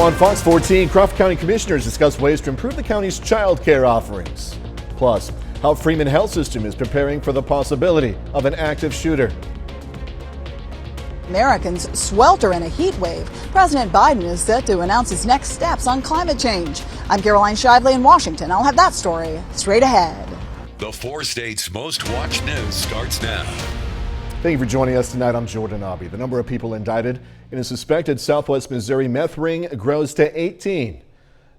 Now on Fox 14, Crawford County Commissioners discuss ways to improve the county's child care offerings. Plus, how Freeman Health System is preparing for the possibility of an active shooter. Americans swelter in a heat wave. President Biden is set to announce his next steps on climate change. I'm Caroline Shively in Washington. I'll have that story straight ahead. The 4 states' most watched news starts now. Thank you for joining us tonight. I'm Jordan Abbey. The number of people indicted in a suspected Southwest Missouri meth ring grows to 18.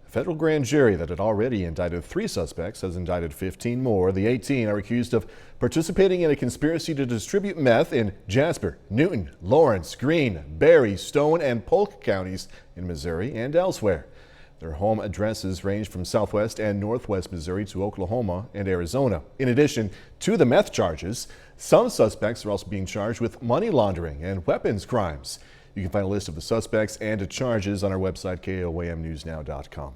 A federal grand jury that had already indicted 3 suspects has indicted 15 more. The 18 are accused of participating in a conspiracy to distribute meth in Jasper, Newton, Lawrence, Greene, Berry, Stone, and Polk counties in Missouri and elsewhere. Their home addresses range from southwest and northwest Missouri to Oklahoma and Arizona. In addition to the meth charges, some suspects are also being charged with money laundering and weapons crimes. You can find a list of the suspects and the charges on our website, KOAMnewsnow.com.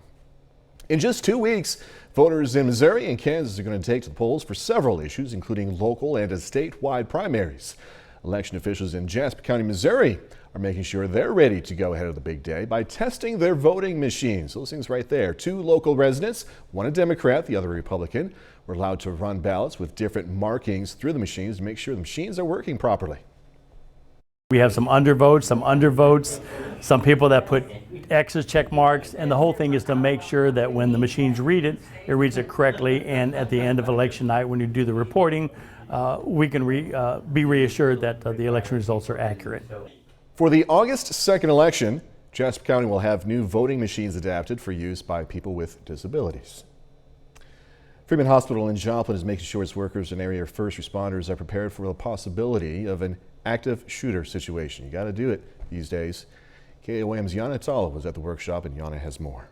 In just 2 weeks, voters in Missouri and Kansas are going to take to the polls for several issues, including local and statewide primaries. Election officials in Jasper County, Missouri are making sure they're ready to go ahead of the big day by testing their voting machines. Those things right there. 2 local residents, one a Democrat, the other a Republican, were allowed to run ballots with different markings through the machines to make sure the machines are working properly. We have some undervotes, some people that put X's, check marks, and the whole thing is to make sure that when the machines read it, it reads it correctly, and at the end of election night when you do the reporting, we can be reassured that the election results are accurate. For the August 2nd election, Jasper County will have new voting machines adapted for use by people with disabilities. Freeman Hospital in Joplin is making sure its workers and area first responders are prepared for the possibility of an active shooter situation. You got to do it these days. KOAM's Yana Tala was at the workshop, and Yana has more.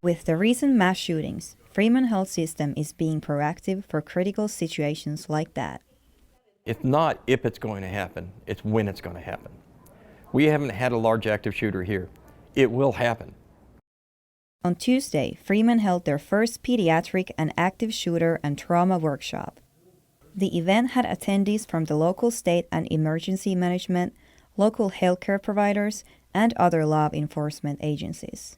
With the recent mass shootings, Freeman Health System is being proactive for critical situations like that. It's not if it's going to happen, it's when it's going to happen. We haven't had a large active shooter here. It will happen. On Tuesday, Freeman held their first pediatric and active shooter and trauma workshop. The event had attendees from the local state and emergency management, local healthcare providers, and other law enforcement agencies.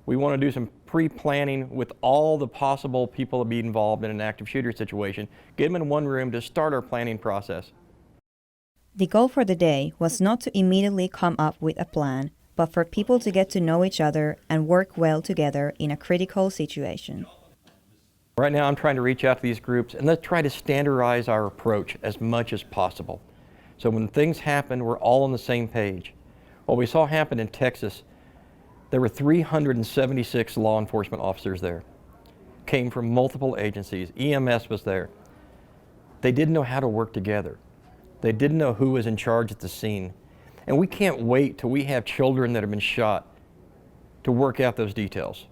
We want to do some pre-planning with all the possible people that be involved in an active shooter situation, get them in one room to start our planning process. The goal for the day was not to immediately come up with a plan, but for people to get to know each other and work well together in a critical situation. Right now I'm trying to reach out to these groups and let's try to standardize our approach as much as possible. So when things happen, we're all on the same page. What we saw happen in Texas, there were 376 law enforcement officers there. Came from multiple agencies. EMS was there. They didn't know how to work together. They didn't know who was in charge at the scene. And we can't wait till we have children that have been shot to work out those details.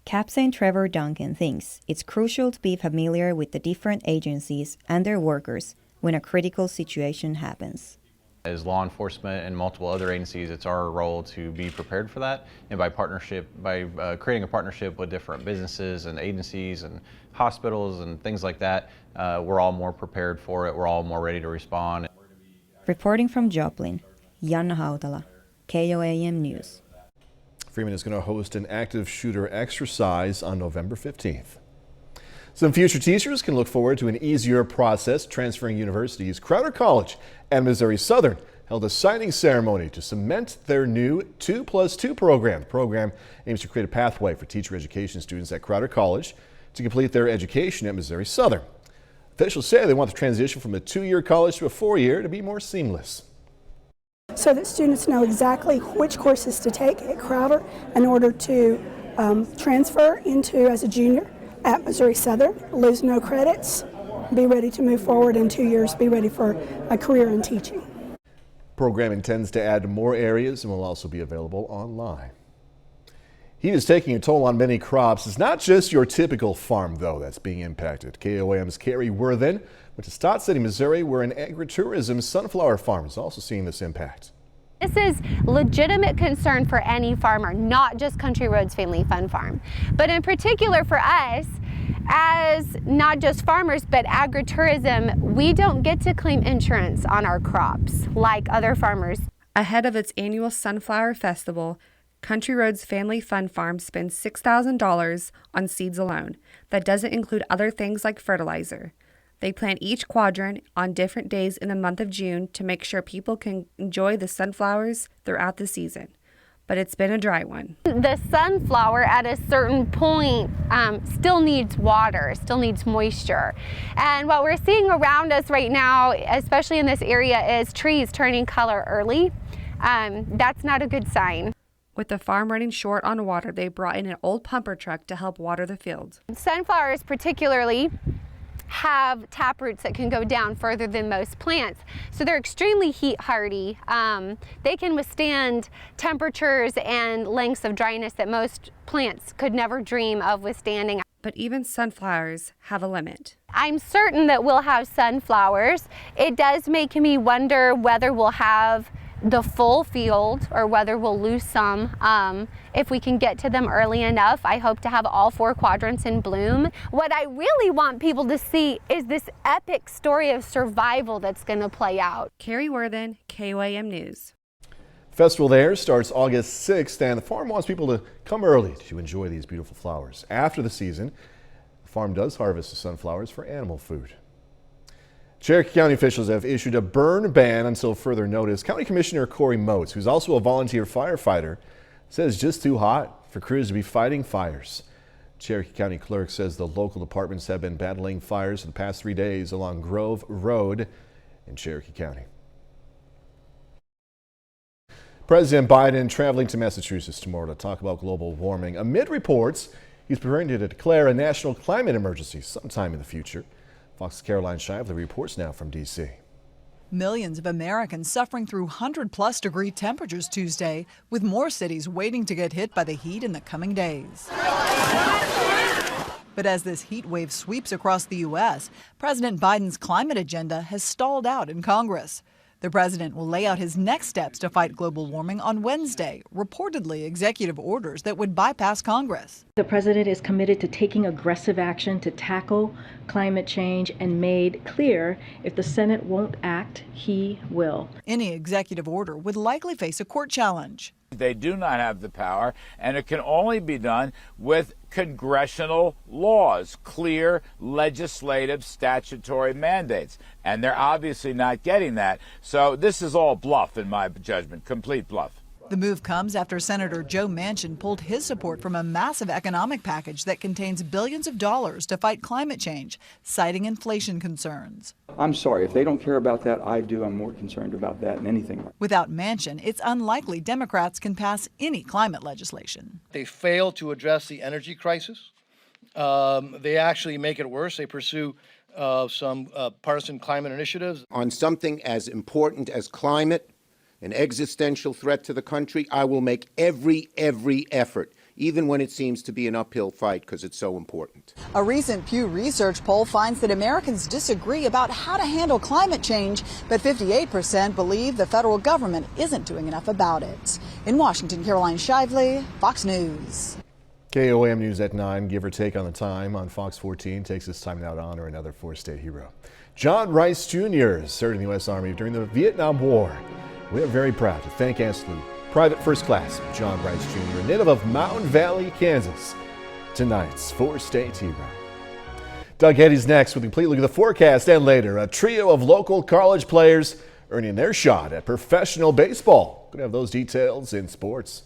Captain Trevor Duncan thinks it's crucial to be familiar with the different agencies and their workers when a critical situation happens. As law enforcement and multiple other agencies, it's our role to be prepared for that, and by creating a partnership with different businesses and agencies and hospitals and things like that, we're all more prepared for it. We're all more ready to respond. Reporting from Joplin, Yana Hautala, KOAM News. Freeman is going to host an active shooter exercise on November 15th. Some future teachers can look forward to an easier process transferring universities. Crowder College and Missouri Southern held a signing ceremony to cement their new 2+2 program. The program aims to create a pathway for teacher education students at Crowder College to complete their education at Missouri Southern. Officials say they want the transition from a 2-year college to a 4-year to be more seamless, so that students know exactly which courses to take at Crowder in order to transfer into as a junior at Missouri Southern, lose no credits, be ready to move forward in 2 years, be ready for a career in teaching. The program intends to add more areas and will also be available online. Heat is taking a toll on many crops. It's not just your typical farm, though, that's being impacted. KOAM's Carrie Worthen went to Stott City, Missouri, where an agritourism sunflower farm is also seeing this impact. This is legitimate concern for any farmer, not just Country Roads Family Fun Farm, but in particular for us as not just farmers but agritourism. We don't get to claim insurance on our crops like other farmers. Ahead of its annual Sunflower Festival, Country Roads Family Fun Farm spends $6,000 on seeds alone. That doesn't include other things like fertilizer. They plant each quadrant on different days in the month of June to make sure people can enjoy the sunflowers throughout the season. But it's been a dry one. The sunflower at a certain point still needs water, still needs moisture. And what we're seeing around us right now, especially in this area, is trees turning color early. That's not a good sign. With the farm running short on water, they brought in an old pumper truck to help water the field. Sunflowers particularly have taproots that can go down further than most plants. So they're extremely heat hardy. They can withstand temperatures and lengths of dryness that most plants could never dream of withstanding. But even sunflowers have a limit. I'm certain that we'll have sunflowers. It does make me wonder whether we'll have the full field or whether we'll lose some. If we can get to them early enough, I hope to have all 4 quadrants in bloom. What I really want people to see is this epic story of survival that's going to play out. Carrie Worthen, KOAM News. Festival there starts August 6th, and the farm wants people to come early to enjoy these beautiful flowers. After the season, the farm does harvest the sunflowers for animal food. Cherokee County officials have issued a burn ban until further notice. County Commissioner Corey Moats, who's also a volunteer firefighter, says it's just too hot for crews to be fighting fires. Cherokee County Clerk says the local departments have been battling fires for the past 3 days along Grove Road in Cherokee County. President Biden traveling to Massachusetts tomorrow to talk about global warming amid reports he's preparing to declare a national climate emergency sometime in the future. Fox's Caroline Shively reports now from D.C. Millions of Americans suffering through 100-plus degree temperatures Tuesday, with more cities waiting to get hit by the heat in the coming days. But as this heat wave sweeps across the U.S., President Biden's climate agenda has stalled out in Congress. The president will lay out his next steps to fight global warming on Wednesday, reportedly executive orders that would bypass Congress. The president is committed to taking aggressive action to tackle climate change and made clear if the Senate won't act, he will. Any executive order would likely face a court challenge. They do not have the power, and it can only be done with congressional laws, clear legislative statutory mandates. And they're obviously not getting that. So this is all bluff, in my judgment, complete bluff. The move comes after Senator Joe Manchin pulled his support from a massive economic package that contains billions of dollars to fight climate change, citing inflation concerns. I'm sorry, if they don't care about that, I do. I'm more concerned about that than anything. Without Manchin, it's unlikely Democrats can pass any climate legislation. They fail to address the energy crisis. They actually make it worse. They pursue some partisan climate initiatives. On something as important as climate, an existential threat to the country, I will make every effort, even when it seems to be an uphill fight, because it's so important. A recent Pew Research poll finds that Americans disagree about how to handle climate change, but 58% believe the federal government isn't doing enough about it. In Washington, Caroline Shively, Fox News. KOAM News at 9, give or take on the time on Fox 14, takes this time now to honor another four-state hero. John Rice Jr. served in the U.S. Army during the Vietnam War. We are very proud to thank and salute Private First Class John Rice Jr., a native of Mountain Valley, Kansas, tonight's four-state hero. Doug Eddy's next with a complete look at the forecast, and later, a trio of local college players earning their shot at professional baseball. Going to have those details in sports.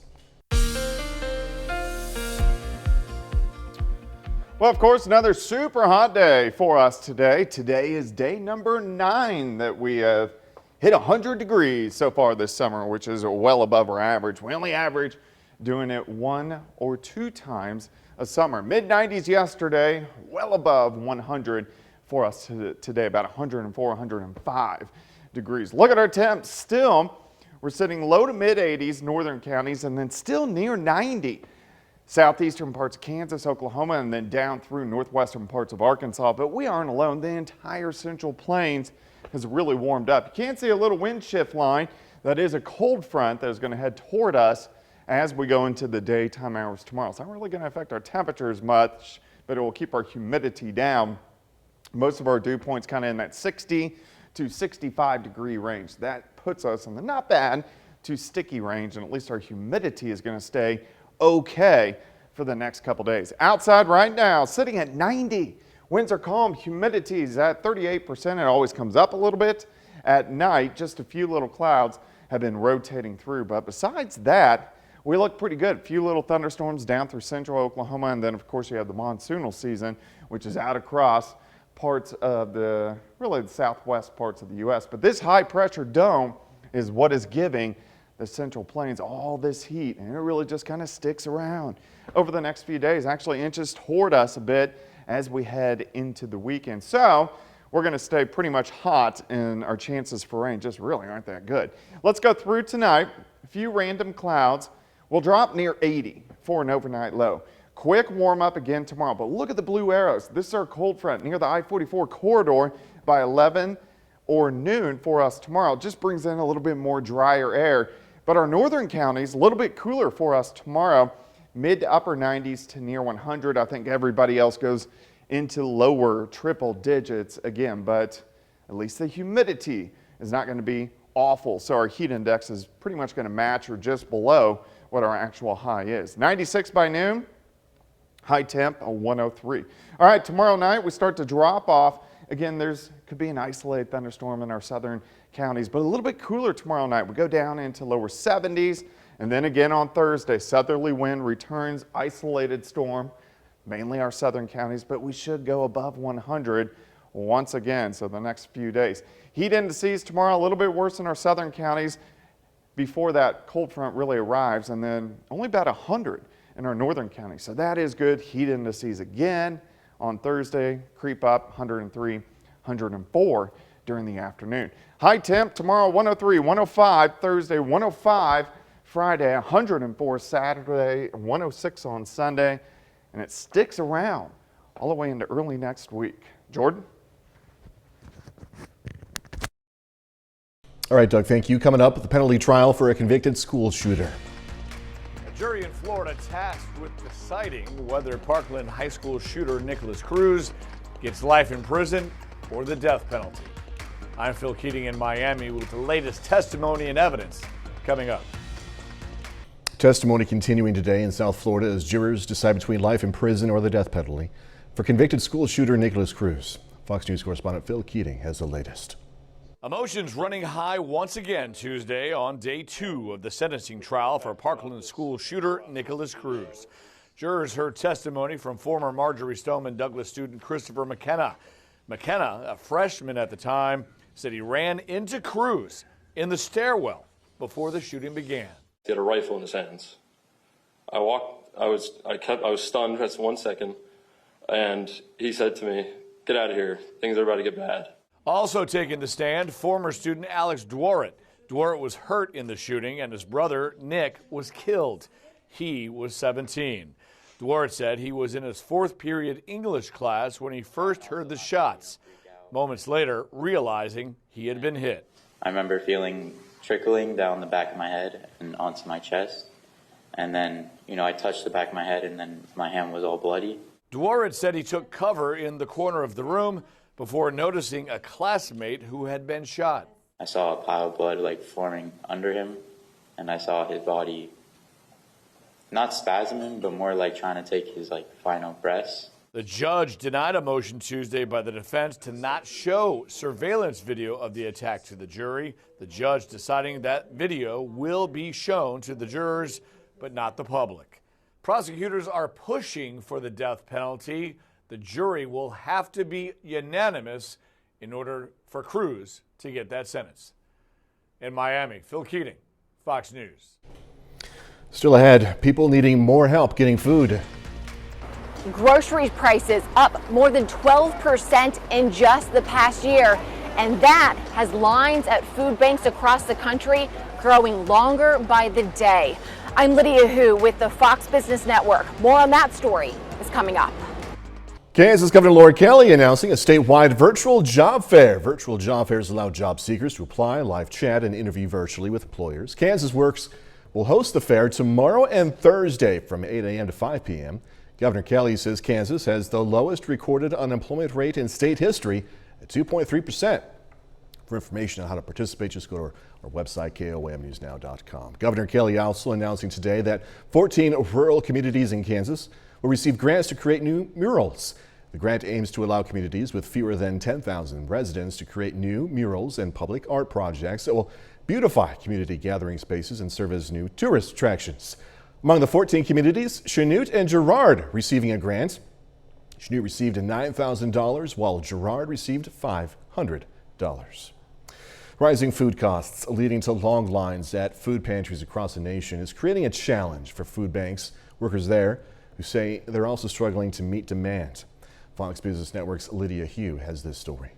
Well, of course, another super hot day for us today. Today is day number 9 that we have hit 100 degrees so far this summer, which is well above our average. We only average doing it 1 or 2 times a summer. Mid-90s yesterday, well above 100 for us today, about 104, 105 degrees. Look at our temps. Still, we're sitting low to mid-80s, northern counties, and then still near 90. Southeastern parts of Kansas, Oklahoma, and then down through northwestern parts of Arkansas. But we aren't alone. The entire Central Plains has really warmed up. You can see a little wind shift line. That is a cold front that is going to head toward us as we go into the daytime hours tomorrow. It's not really going to affect our temperatures much, but it will keep our humidity down. Most of our dew points kind of in that 60 to 65 degree range. That puts us in the not bad to sticky range, and at least our humidity is going to stay okay for the next couple days. Outside right now, sitting at 90. Winds are calm, humidity is at 38%. It always comes up a little bit at night. Just a few little clouds have been rotating through, but besides that, we look pretty good. A few little thunderstorms down through central Oklahoma, and then of course you have the monsoonal season, which is out across parts of really the southwest parts of the U.S. But this high pressure dome is what is giving the Central Plains all this heat, and it really just kind of sticks around over the next few days. Actually inches toward us a bit as we head into the weekend. So we're going to stay pretty much hot, and our chances for rain just really aren't that good. Let's go through tonight. A few random clouds will drop near 80 for an overnight low. Quick warm up again tomorrow, but look at the blue arrows. This is our cold front near the I-44 corridor by 11 or noon for us tomorrow. It just brings in a little bit more drier air. But our northern counties, a little bit cooler for us tomorrow, mid to upper 90s to near 100. I think everybody else goes into lower triple digits again, but at least the humidity is not going to be awful. So our heat index is pretty much going to match or just below what our actual high is. 96 by noon, high temp 103. All right, tomorrow night we start to drop off. Again, could be an isolated thunderstorm in our southern counties, but a little bit cooler tomorrow night. We go down into lower 70s, and then again on Thursday, southerly wind returns, isolated storm, mainly our southern counties, but we should go above 100 once again, so the next few days. Heat indices tomorrow a little bit worse in our southern counties before that cold front really arrives, and then only about 100 in our northern counties. So that is good. Heat indices again on Thursday creep up 103, 104 during the afternoon. High temp tomorrow 103, 105, Thursday 105, Friday 104, Saturday 106 on Sunday, and it sticks around all the way into early next week. Jordan? All right, Doug, thank you. Coming up, the penalty trial for a convicted school shooter. A jury in Florida tasked with deciding whether Parkland High School shooter Nicholas Cruz gets life in prison or the death penalty. I'm Phil Keating in Miami with the latest testimony and evidence coming up. Testimony continuing today in South Florida as jurors decide between life in prison or the death penalty for convicted school shooter Nicholas Cruz. Fox News correspondent Phil Keating has the latest. Emotions running high once again Tuesday on day 2 of the sentencing trial for Parkland school shooter Nicholas Cruz. Jurors heard testimony from former Marjorie Stoneman Douglas student Christopher McKenna. McKenna, a freshman at the time, said he ran into Cruz in the stairwell before the shooting began. He had a rifle in his hands. I was stunned for 1 second, and he said to me, "Get out of here. Things are about to get bad." Also taking the stand, former student Alex Dworet. Dworet was hurt in the shooting, and his brother, Nick, was killed. He was 17. Dworet said he was in his 4th period English class when he first heard the shots. Moments later, realizing he had been hit. I remember feeling trickling down the back of my head and onto my chest. And then, I touched the back of my head, and then my hand was all bloody. Dworet said he took cover in the corner of the room before noticing a classmate who had been shot. I saw a pile of blood forming under him, and I saw his body not spasming, but more trying to take his final breaths. The judge denied a motion Tuesday by the defense to not show surveillance video of the attack to the jury. The judge deciding that video will be shown to the jurors, but not the public. Prosecutors are pushing for the death penalty. The jury will have to be unanimous in order for Cruz to get that sentence. In Miami, Phil Keating, Fox News. Still ahead, people needing more help getting food. Grocery prices up more than 12% in just the past year, and that has lines at food banks across the country growing longer by the day. I'm Lydia Hu with the Fox Business Network. More on that story is coming up. Kansas Governor Laura Kelly announcing a statewide virtual job fair. Virtual job fairs allow job seekers to apply, live chat, and interview virtually with employers. Kansas Works will host the fair tomorrow and Thursday from 8 a.m. to 5 p.m. Governor Kelly says Kansas has the lowest recorded unemployment rate in state history at 2.3%. For information on how to participate, just go to our website, KOAMnewsnow.com. Governor Kelly also announcing today that 14 rural communities in Kansas will receive grants to create new murals. The grant aims to allow communities with fewer than 10,000 residents to create new murals and public art projects that will beautify community gathering spaces and serve as new tourist attractions. Among the 14 communities, Chanute and Girard receiving a grant. Chanute received $9,000 while Girard received $500. Rising food costs leading to long lines at food pantries across the nation is creating a challenge for food banks. Workers there who say they're also struggling to meet demand. Fox Business Network's Lydia Hugh has this story.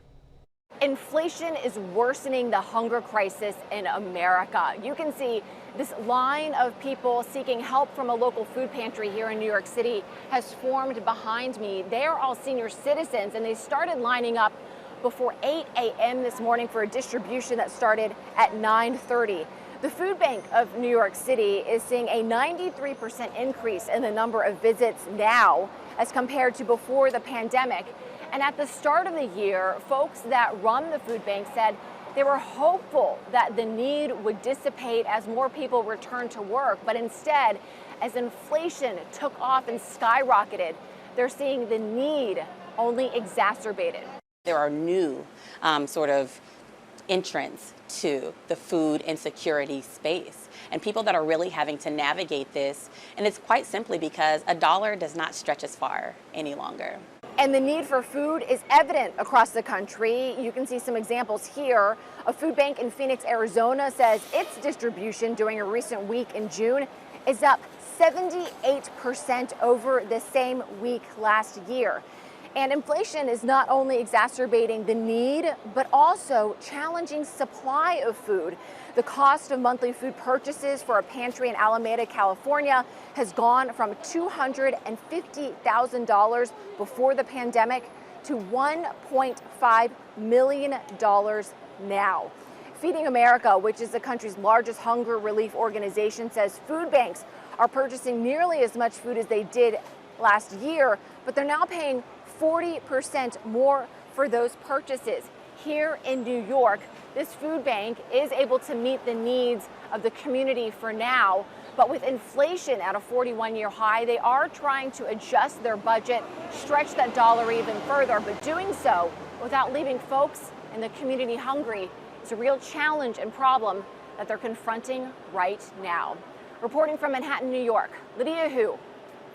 Inflation is worsening the hunger crisis in America. You can see this line of people seeking help from a local food pantry here in New York City has formed behind me. They are all senior citizens, and they started lining up before 8 a.m. this morning for a distribution that started at 9:30. The Food Bank of New York City is seeing a 93% increase in the number of visits now as compared to before the pandemic. And at the start of the year, folks that run the food bank said they were hopeful that the need would dissipate as more people returned to work. But instead, as inflation took off and skyrocketed, they're seeing the need only exacerbated. There are new sort of entrants to the food insecurity space, and people that are really having to navigate this. And it's quite simply because a dollar does not stretch as far any longer. And the need for food is evident across the country. You can see some examples here. A food bank in Phoenix, Arizona says its distribution during a recent week in June is up 78% over the same week last year. And inflation is not only exacerbating the need, but also challenging supply of food. The cost of monthly food purchases for a pantry in Alameda, California has gone from $250,000 before the pandemic to $1.5 million now. Feeding America, which is the country's largest hunger relief organization, says food banks are purchasing nearly as much food as they did last year, but they're now paying 40% more for those purchases. Here in New York, this food bank is able to meet the needs of the community for now, but with inflation at a 41-year high, they are trying to adjust their budget, stretch that dollar even further, but doing so without leaving folks in the community hungry is a real challenge and problem that they're confronting right now. Reporting from Manhattan, New York, Lydia Hu,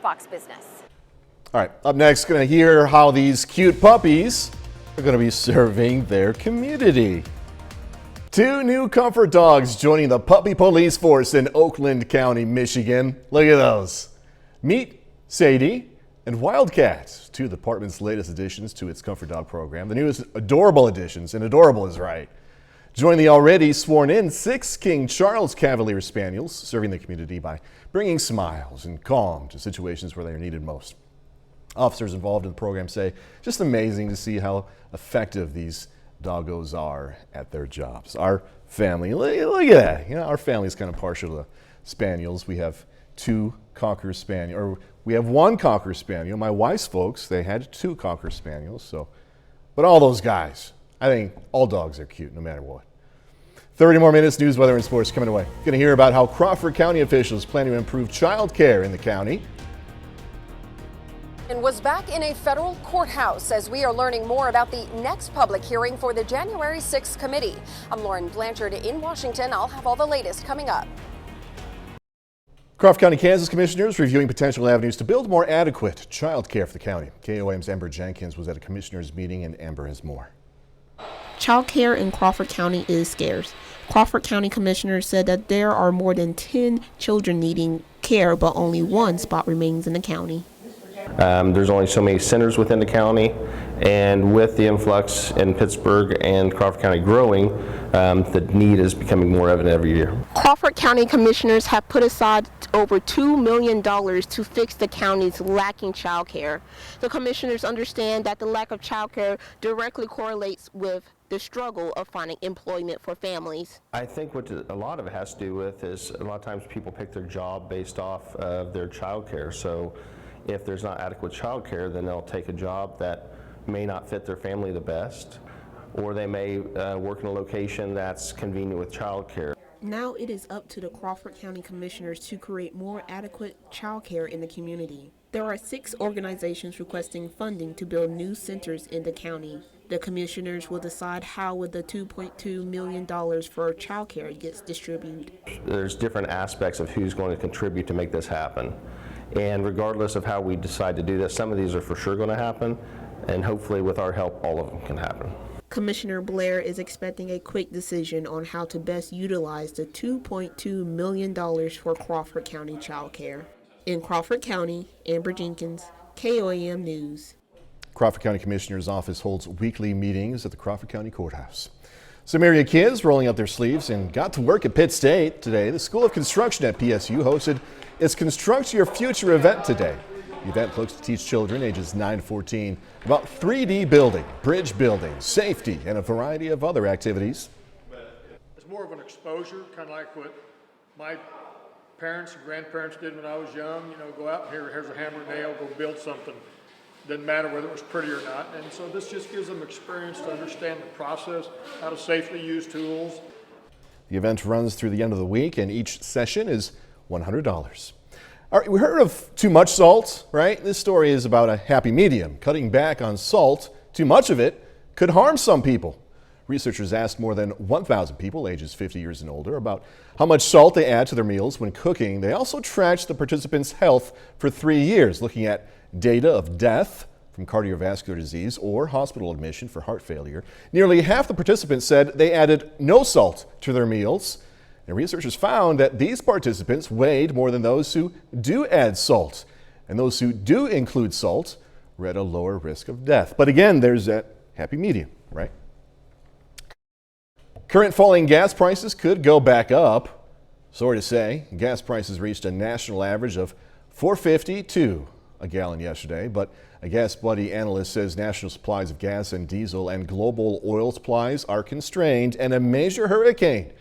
Fox Business. All right, up next, going to hear how these cute puppies are going to be serving their community. 2 new comfort dogs joining the puppy police force in Oakland County, Michigan. Look at those. Meet Sadie and Wildcat, 2 of the department's latest additions to its comfort dog program. The newest adorable additions, and adorable is right. Join the already sworn-in 6 King Charles Cavalier Spaniels, serving the community by bringing smiles and calm to situations where they are needed most. Officers involved in the program say just amazing to see how effective these doggos are at their jobs. Our family, look at that. You know, our family is kind of partial to spaniels. We have 2 Cocker Spaniel, or we have 1 Cocker Spaniel. My wife's folks, they had 2 Cocker Spaniels. So, but all those guys, I think all dogs are cute no matter what. 30 more minutes, news, weather, and sports coming away. Going to hear about how Crawford County officials plan to improve child care in the county. And was back in a federal courthouse as we are learning more about the next public hearing for the January 6th committee. I'm Lauren Blanchard in Washington. I'll have all the latest coming up. Crawford County, Kansas commissioners reviewing potential avenues to build more adequate child care for the county. KOAM's Amber Jenkins was at a commissioners meeting, and Amber has more. Child care in Crawford County is scarce. Crawford County commissioners said that there are more than 10 children needing care, but only 1 spot remains in the county. There's only so many centers within the county, and with the influx in Pittsburgh and Crawford County growing, the need is becoming more evident every year. Crawford County commissioners have put aside over $2 million to fix the county's lacking child care. The commissioners understand that the lack of child care directly correlates with the struggle of finding employment for families. I think what a lot of it has to do with is a lot of times people pick their job based off of their child care. So if there's not adequate child care, then they'll take a job that may not fit their family the best, or they may work in a location that's convenient with childcare. Now it is up to the Crawford County Commissioners to create more adequate childcare in the community. There are 6 organizations requesting funding to build new centers in the county. The commissioners will decide how the $2.2 million for childcare gets distributed. There's different aspects of who's going to contribute to make this happen. And regardless of how we decide to do this, some of these are for sure going to happen, and hopefully with our help, all of them can happen. Commissioner Blair is expecting a quick decision on how to best utilize the $2.2 million for Crawford County child care. In Crawford County, Amber Jenkins, KOAM News. Crawford County Commissioner's Office holds weekly meetings at the Crawford County Courthouse. Some area kids rolling up their sleeves and got to work at Pitt State today. The School of Construction at PSU hosted its Construct Your Future event today. The event looks to teach children ages 9 to 14 about 3D building, bridge building, safety, and a variety of other activities. It's more of an exposure, kind of like what my parents and grandparents did when I was young. You know, go out and here's a hammer and nail, go build something. Doesn't matter whether it was pretty or not. And so this just gives them experience to understand the process, how to safely use tools. The event runs through the end of the week, and each session is $100. All right, we heard of too much salt, right? This story is about a happy medium. Cutting back on salt, too much of it, could harm some people. Researchers asked more than 1,000 people ages 50 years and older about how much salt they add to their meals when cooking. They also tracked the participants' health for 3 years, looking at data of death from cardiovascular disease or hospital admission for heart failure. Nearly half the participants said they added no salt to their meals. And researchers found that these participants weighed more than those who do add salt. And those who do include salt were at a lower risk of death. But again, there's that happy medium, right? Current falling gas prices could go back up. Sorry to say, gas prices reached a national average of $4.52 a gallon yesterday, but a Gas Buddy analyst says national supplies of gas and diesel and global oil supplies are constrained, and a major hurricane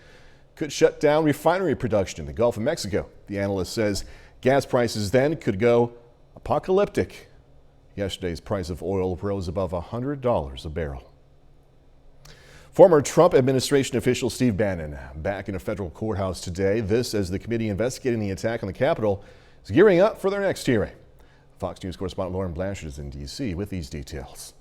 could shut down refinery production in the Gulf of Mexico. The analyst says gas prices then could go apocalyptic. Yesterday's price of oil rose above $100 a barrel. Former Trump administration official Steve Bannon back in a federal courthouse today. This as the committee investigating the attack on the Capitol is gearing up for their next hearing. Fox News correspondent Lauren Blanchard is in D.C. with these details.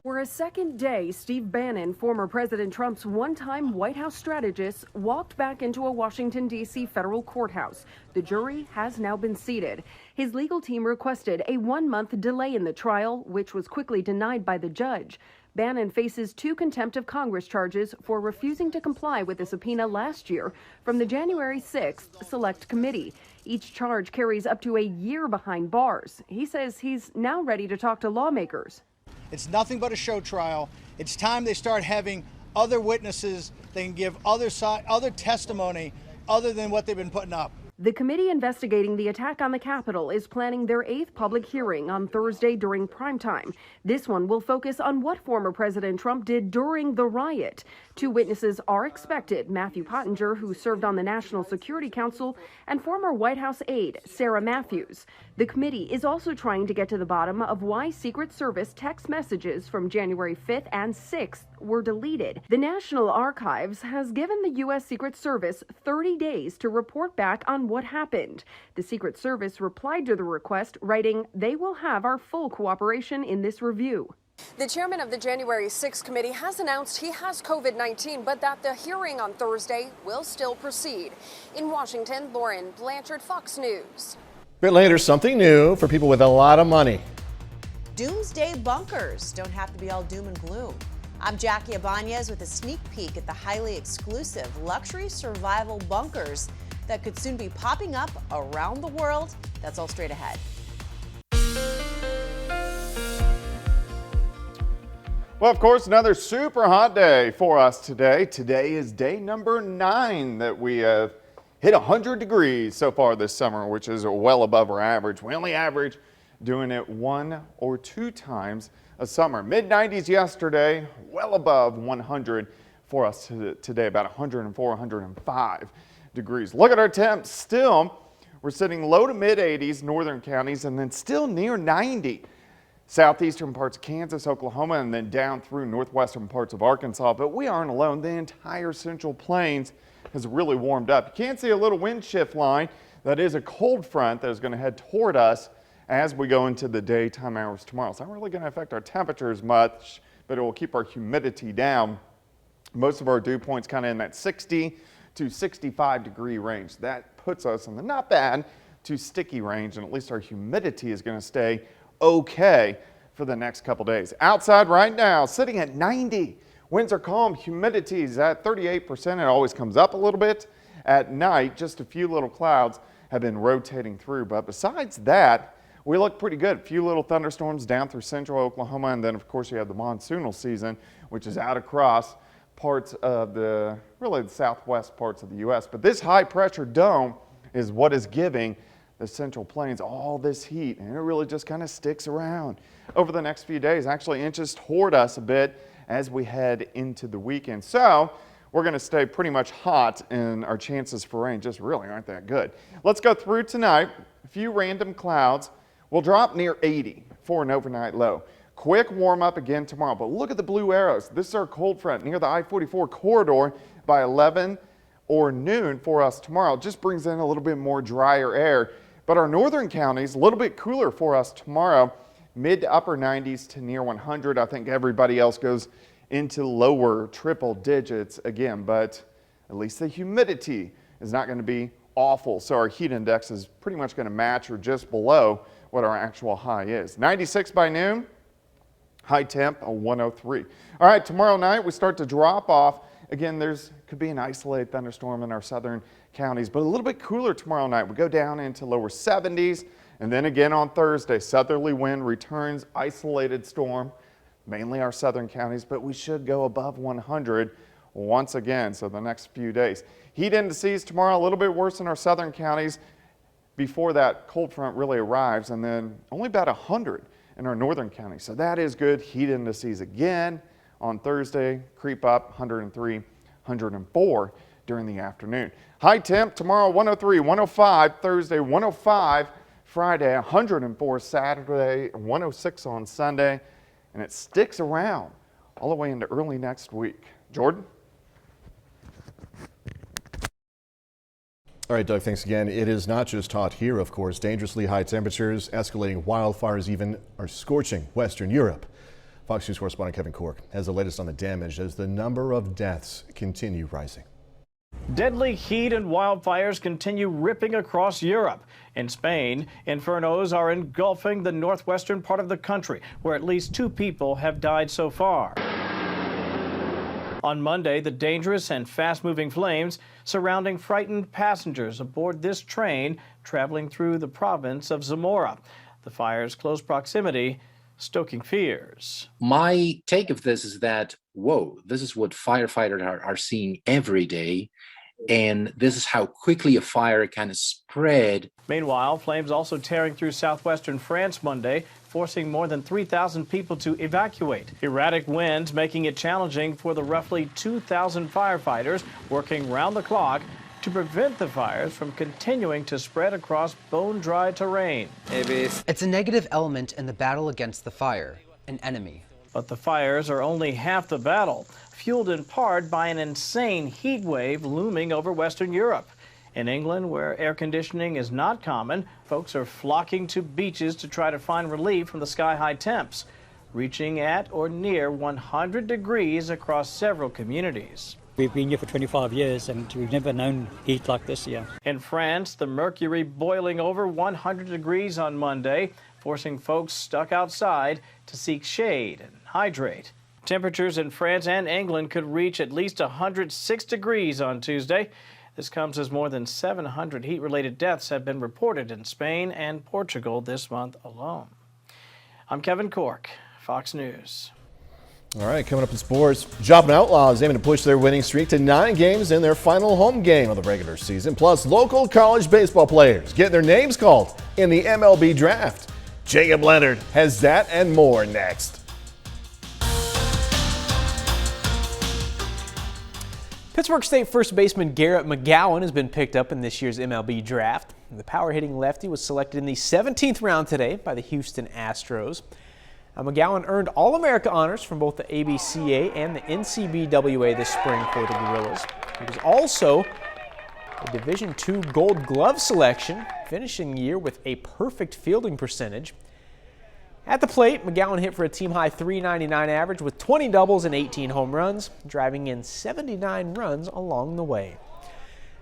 For a second day, Steve Bannon, former President Trump's one-time White House strategist, walked back into a Washington, D.C. federal courthouse. The jury has now been seated. His legal team requested a 1-month delay in the trial, which was quickly denied by the judge. Bannon faces 2 contempt of Congress charges for refusing to comply with a subpoena last year from the January 6th Select Committee. Each charge carries up to a year behind bars. He says he's now ready to talk to lawmakers. It's nothing but a show trial. It's time they start having other witnesses. They can give other testimony other than what they've been putting up. The committee investigating the attack on the Capitol is planning their 8th public hearing on Thursday during primetime. This one will focus on what former President Trump did during the riot. 2 witnesses are expected: Matthew Pottinger, who served on the National Security Council, and former White House aide Sarah Matthews. The committee is also trying to get to the bottom of why Secret Service text messages from January 5th and 6th were deleted. The National Archives has given the U.S. Secret Service 30 days to report back on what happened. The Secret Service replied to the request, writing, "They will have our full cooperation in this review." The chairman of the January 6th committee has announced he has COVID-19, but that the hearing on Thursday will still proceed. In Washington, Lauren Blanchard, Fox News. A bit later, something new for people with a lot of money. Doomsday bunkers don't have to be all doom and gloom. I'm Jackie Ibanez with a sneak peek at the highly exclusive luxury survival bunkers that could soon be popping up around the world. That's all straight ahead. Well, of course, another super hot day for us today. Today is day number 9 that we have hit 100 degrees so far this summer, which is well above our average. We only average doing it 1 or 2 times a summer. Mid-90s yesterday, well above 100 for us today, about 104, 105 degrees. Look at our temps. Still, we're sitting low to mid-80s, northern counties, and then still near 90 southeastern parts of Kansas, Oklahoma, and then down through northwestern parts of Arkansas. But we aren't alone. The entire Central Plains has really warmed up. You can see a little wind shift line. That is a cold front that is going to head toward us as we go into the daytime hours tomorrow. It's not really going to affect our temperatures much, but it will keep our humidity down. Most of our dew points kind of in that 60 to 65 degree range. That puts us in the not bad to sticky range, and at least our humidity is going to stay okay for the next couple days. Outside right now, sitting at 90. Winds are calm, humidity is at 38%. It always comes up a little bit at night. Just a few little clouds have been rotating through, but besides that, we look pretty good. A few little thunderstorms down through central Oklahoma, and then of course you have the monsoonal season, which is out across parts of the southwest parts of the U.S. But this high pressure dome is what is giving the Central Plains all this heat, and it really just kind of sticks around over the next few days, actually inches toward us a bit as we head into the weekend. So we're going to stay pretty much hot, and our chances for rain just really aren't that good. Let's go through tonight. A few random clouds will drop near 80 for an overnight low. Quick warm up again tomorrow, but look at the blue arrows. This is our cold front near the I-44 corridor by 11 or noon for us tomorrow. It just brings in a little bit more drier air. But our northern counties, a little bit cooler for us tomorrow, mid to upper 90s to near 100. I think everybody else goes into lower triple digits again, but at least the humidity is not going to be awful. So our heat index is pretty much going to match or just below what our actual high is. 96 by noon, high temp a 103. All right, tomorrow night we start to drop off. Again, could be an isolated thunderstorm in our southern counties, but a little bit cooler tomorrow night. We go down into lower 70s, and then again on Thursday, southerly wind returns, isolated storm, mainly our southern counties, but we should go above 100 once again, so the next few days. Heat indices tomorrow a little bit worse in our southern counties before that cold front really arrives, and then only about 100 in our northern counties. So that is good. Heat indices again on Thursday creep up 103, 104 during the afternoon. High temp tomorrow 103, 105, Thursday 105, Friday 104, Saturday 106 on Sunday, and it sticks around all the way into early next week. Jordan? All right, Doug, thanks again. It is not just hot here, of course. Dangerously high temperatures, escalating wildfires even are scorching Western Europe. Fox News correspondent Kevin Cork has the latest on the damage as the number of deaths continue rising. Deadly heat and wildfires continue ripping across Europe. In Spain, infernos are engulfing the northwestern part of the country, where at least 2 people have died so far. On Monday, the dangerous and fast-moving flames surrounding frightened passengers aboard this train traveling through the province of Zamora. The fire's close proximity stoking fears. My take of this is that, whoa, this is what firefighters are seeing every day, and this is how quickly a fire can spread. Meanwhile, flames also tearing through southwestern France Monday, forcing more than 3,000 people to evacuate. Erratic winds making it challenging for the roughly 2,000 firefighters working round the clock to prevent the fires from continuing to spread across bone-dry terrain. It's a negative element in the battle against the fire, an enemy. But the fires are only half the battle, fueled in part by an insane heat wave looming over Western Europe. In England, where air conditioning is not common, folks are flocking to beaches to try to find relief from the sky-high temps, reaching at or near 100 degrees across several communities. We've been here for 25 years and we've never known heat like this here. In France, the mercury boiling over 100 degrees on Monday, forcing folks stuck outside to seek shade and hydrate. Temperatures in France and England could reach at least 106 degrees on Tuesday. This comes as more than 700 heat-related deaths have been reported in Spain and Portugal this month alone. I'm Kevin Cork, Fox News. All right, coming up in sports, Joplin Outlaws aiming to push their winning streak to 9 games in their final home game of the regular season. Plus, local college baseball players getting their names called in the MLB draft. Jacob Leonard has that and more next. Pittsburgh State first baseman Garrett McGowan has been picked up in this year's MLB draft. The power-hitting lefty was selected in the 17th round today by the Houston Astros. McGowan earned All-America honors from both the ABCA and the NCBWA this spring for the Gorillas. He was also a Division II Gold Glove selection, finishing the year with a perfect fielding percentage. At the plate, McGowan hit for a team-high .399 average with 20 doubles and 18 home runs, driving in 79 runs along the way.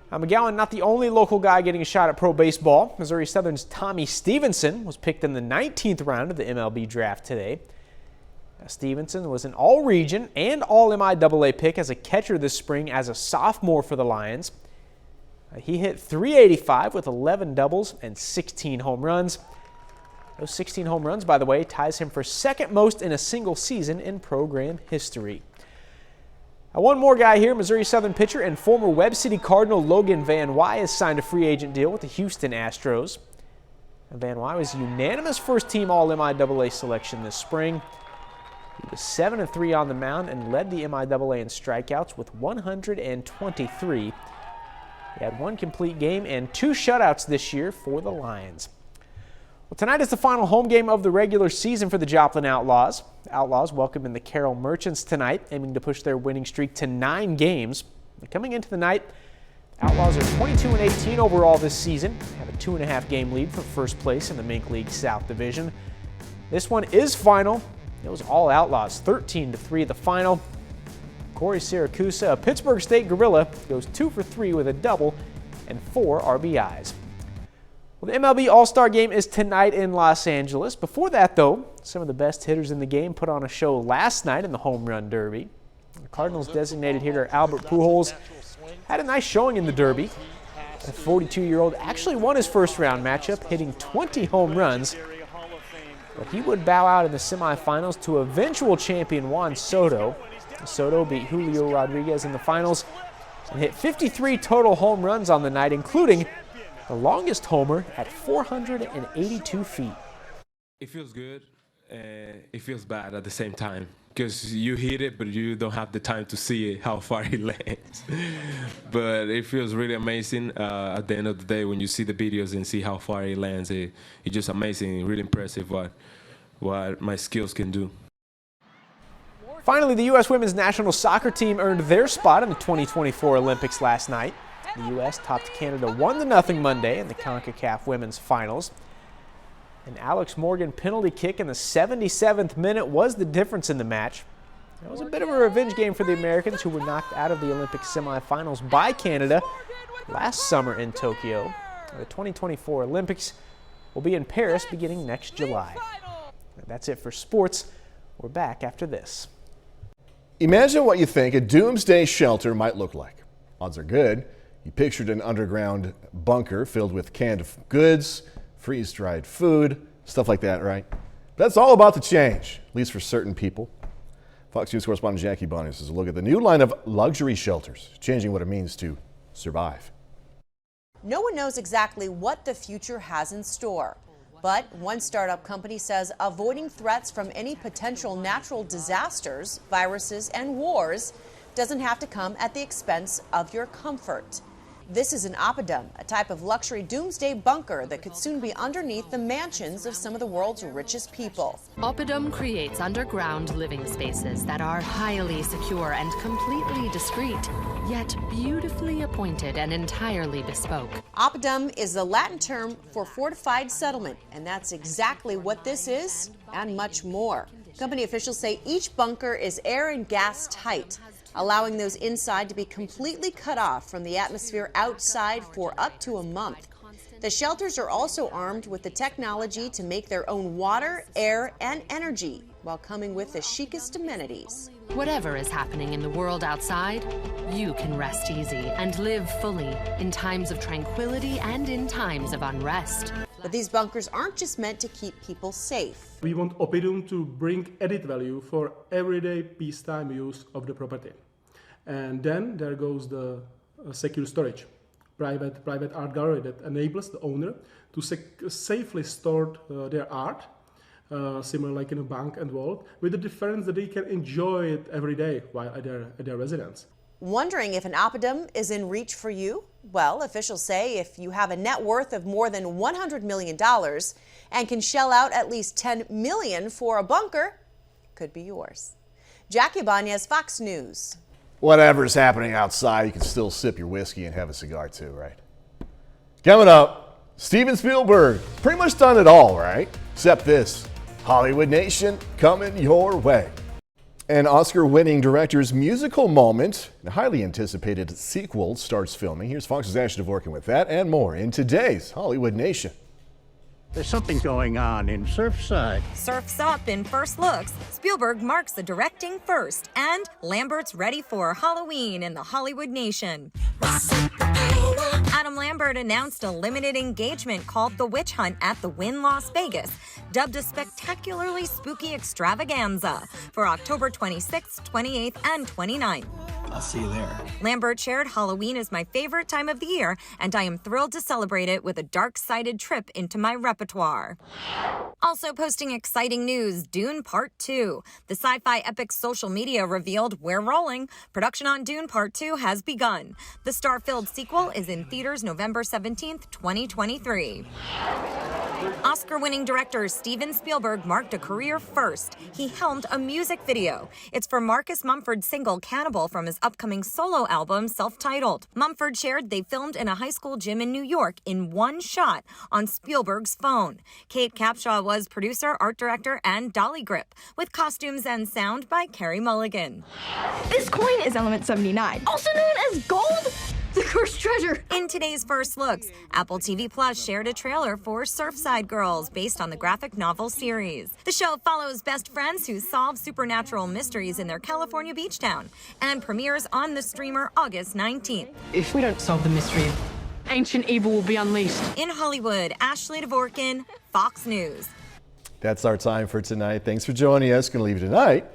Now, McGowan not the only local guy getting a shot at pro baseball. Missouri Southern's Tommy Stevenson was picked in the 19th round of the MLB draft today. Now, Stevenson was an all-region and all-MIAA pick as a catcher this spring as a sophomore for the Lions. He hit .385 with 11 doubles and 16 home runs. Those 16 home runs, by the way, ties him for second most in a single season in program history. One more guy here, Missouri Southern pitcher and former Webb City Cardinal Logan Van Wy has signed a free agent deal with the Houston Astros. Van Wy was unanimous first-team All-MIAA selection this spring. He was 7-3 on the mound and led the MIAA in strikeouts with 123. He had one complete game and 2 shutouts this year for the Lions. Well, tonight is the final home game of the regular season for the Joplin Outlaws. The Outlaws welcome in the Carroll Merchants tonight, aiming to push their winning streak to 9 games. Coming into the night, Outlaws are 22-18 overall this seasion, have a 2.5 game lead for first place in the Mink League South Division. This one is final. It was all Outlaws, 13-3 the final. Corey Siracusa, a Pittsburgh State Gorilla, goes 2 for 3 with a double and 4 RBIs. Well, the MLB All-Star Game is tonight in Los Angeles. Before that, though, some of the best hitters in the game put on a show last night in the Home Run Derby. The Cardinals' designated hitter Albert Pujols had a nice showing in the Derby. The 42-year-old actually won his first-round matchup, hitting 20 home runs. But he would bow out in the semifinals to eventual champion Juan Soto. Soto beat Julio Rodriguez in the finals and hit 53 total home runs on the night, including the longest homer at 482 feet. It feels good and it feels bad at the same time because you hit it, but you don't have the time to see it, how far it lands. But it feels really amazing at the end of the day when you see the videos and see how far it lands. It's just amazing, really impressive what my skills can do. Finally, the U.S. women's national soccer team earned their spot in the 2024 Olympics last night. The U.S. topped Canada 1-0 Monday in the CONCACAF Women's Finals. An Alex Morgan penalty kick in the 77th minute was the difference in the match. It was a bit of a revenge game for the Americans, who were knocked out of the Olympic semifinals by Canada last summer in Tokyo. The 2024 Olympics will be in Paris beginning next July. That's it for sports. We're back after this. Imagine what you think a doomsday shelter might look like. Odds are good you pictured an underground bunker filled with canned goods, freeze-dried food, stuff like that, right? That's all about to change, at least for certain people. Fox News correspondent Jackie Bonius has a look at the new line of luxury shelters, changing what it means to survive. No one knows exactly what the future has in store. But one startup company says avoiding threats from any potential natural disasters, viruses, and wars doesn't have to come at the expense of your comfort. This is an Oppidum, a type of luxury doomsday bunker that could soon be underneath the mansions of some of the world's richest people. Oppidum creates underground living spaces that are highly secure and completely discreet, yet beautifully appointed and entirely bespoke. Oppidum is the Latin term for fortified settlement, and that's exactly what this is and much more. Company officials say each bunker is air and gas tight, allowing those inside to be completely cut off from the atmosphere outside for up to a month. The shelters are also armed with the technology to make their own water, air, and energy, while coming with the chicest amenities. Whatever is happening in the world outside, you can rest easy and live fully in times of tranquility and in times of unrest. But these bunkers aren't just meant to keep people safe. We want Oppidum to bring added value for everyday peacetime use of the property. And then there goes the secure storage, private art gallery that enables the owner to safely store their art, similar like in a bank and vault, with the difference that they can enjoy it every day while at their residence. Wondering if an Opidum is in reach for you? Well, officials say if you have a net worth of more than $100 million and can shell out at least $10 million for a bunker, it could be yours. Jackie Ibanez, Fox News. Whatever's happening outside, you can still sip your whiskey and have a cigar too, right? Coming up, Steven Spielberg. Pretty much done it all, right? Except this. Hollywood Nation coming your way. An Oscar-winning director's musical moment, a highly anticipated sequel, starts filming. Here's Fox's Ashley Dvorkin with that and more in today's Hollywood Nation. There's something going on in Surfside. Surf's up in first looks. Spielberg marks the directing first, and Lambert's ready for Halloween in the Hollywood Nation. Adam Lambert announced a limited engagement called The Witch Hunt at the Wynn Las Vegas, dubbed a spectacularly spooky extravaganza for October 26th, 28th, and 29th. I'll see you there. Lambert shared Halloween is my favorite time of the year, and I am thrilled to celebrate it with a dark-sided trip into my repertoire. Also posting exciting news, Dune Part Two. The sci-fi epic's social media revealed we're rolling. Production on Dune Part 2 has begun. The star-filled sequel is in theaters November 17th, 2023. Oscar-winning director Steven Spielberg marked a career first. He helmed a music video. It's for Marcus Mumford's single Cannibal from his upcoming solo album, self-titled. Mumford shared they filmed in a high school gym in New York in one shot on Spielberg's phone. Kate Capshaw was producer, art director, and dolly grip, with costumes and sound by Carey Mulligan. This coin is element 79, also known as gold. The cursed treasure. In today's first looks, Apple TV Plus shared a trailer for Surfside Girls based on the graphic novel series. The show follows best friends who solve supernatural mysteries in their California beach town and premieres on the streamer August 19th. If we don't solve the mystery, ancient evil will be unleashed. In Hollywood, Ashley Dvorkin, Fox News. That's our time for tonight. Thanks for joining us. Going to leave you tonight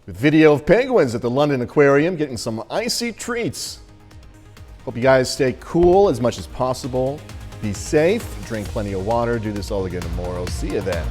with video of penguins at the London Aquarium getting some icy treats. Hope you guys stay cool as much as possible. Be safe, drink plenty of water, do this all again tomorrow. See you then.